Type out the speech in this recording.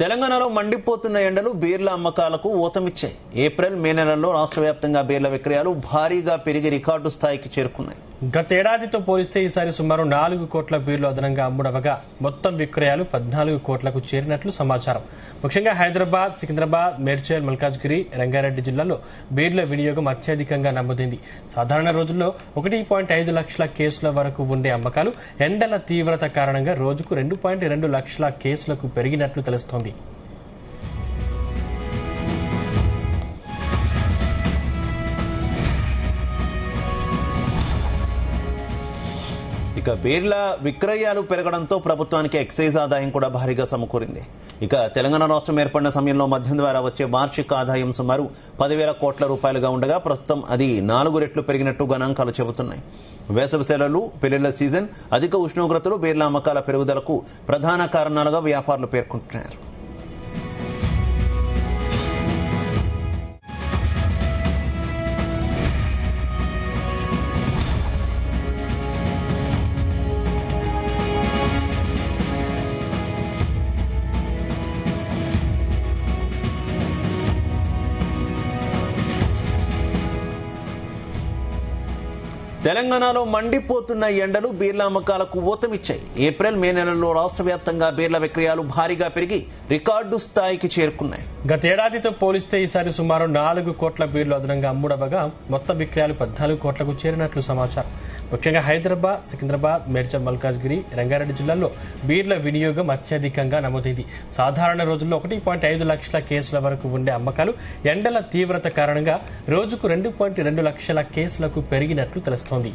తెలంగాణలో మండిపోతున్న ఎండలు Beerla అమ్మకాలకు ఊతమిచ్చాయి. April May నెలల్లో రాష్ట్ర వ్యాప్తంగా బీర్ల విక్రయాలు భారీగా పెరిగి రికార్డు స్థాయికి చేరుకున్నాయి. గతేడాదితో పోలిస్తే ఈసారి సుమారు 4 కోట్ల బీర్లు అదనంగా అమ్ముడవగా మొత్తం విక్రయాలు 14 కోట్లకు చేరినట్లు సమాచారం. ముఖ్యంగా హైదరాబాద్, సికింద్రాబాద్, మేడ్చల్, మల్కాజ్గిరి, రంగారెడ్డి జిల్లాల్లో బీర్ల వినియోగం అత్యధికంగా నమోదైంది. సాధారణ రోజుల్లో 1.5 లక్షల కేసుల వరకు ఉండే అమ్మకాలు ఎండల తీవ్రత కారణంగా రోజుకు 2.2 లక్షల కేసులకు పెరిగినట్లు తెలుస్తోంది. ఇక బీర్ల విక్రయాలు పెరగడంతో ప్రభుత్వానికి ఎక్సైజ్ ఆదాయం కూడా భారీగా సమకూరింది. ఇక తెలంగాణ రాష్ట్రం ఏర్పడిన సమయంలో మద్యం ద్వారా వచ్చే వార్షిక ఆదాయం సుమారు 10,000 కోట్ల రూపాయలుగా ఉండగా ప్రస్తుతం అది 4 రెట్లు పెరిగినట్టు గణాంకాలు చెబుతున్నాయి. వేసవి సెలవులు, పెళ్లిళ్ల సీజన్, అధిక ఉష్ణోగ్రతలు బీర్ల అమ్మకాల పెరుగుదలకు ప్రధాన కారణాలుగా వ్యాపారులు పేర్కొంటున్నారు. తెలంగాణలో మండిపోతున్న ఎండలు బీర్ల అమ్మకాలకు ఊతమిచ్చాయి. ఏప్రిల్ మే నెలల్లో రాష్ట్ర వ్యాప్తంగా బీర్ల విక్రయాలు భారీగా పెరిగి రికార్డు స్థాయికి చేరుకున్నాయి. గతేడాదితో పోలిస్తే ఈసారి సుమారు 4 కోట్ల బీర్లు అదనంగా అమ్ముడవగా మొత్తం విక్రయాలు 14 కోట్లకు చేరినట్లు సమాచారం. ముఖ్యంగా హైదరాబాద్, సికింద్రాబాద్, మేడ్చల్, మల్కాజ్గిరి, రంగారెడ్డి జిల్లాల్లో బీర్ల వినియోగం అత్యధికంగా నమోదైంది. సాధారణ రోజుల్లో 1.5 లక్షల కేసుల వరకు ఉండే అమ్మకాలు ఎండల తీవ్రత కారణంగా రోజుకు 2.2 లక్షల కేసులకు పెరిగినట్లు తెలుస్తోంది.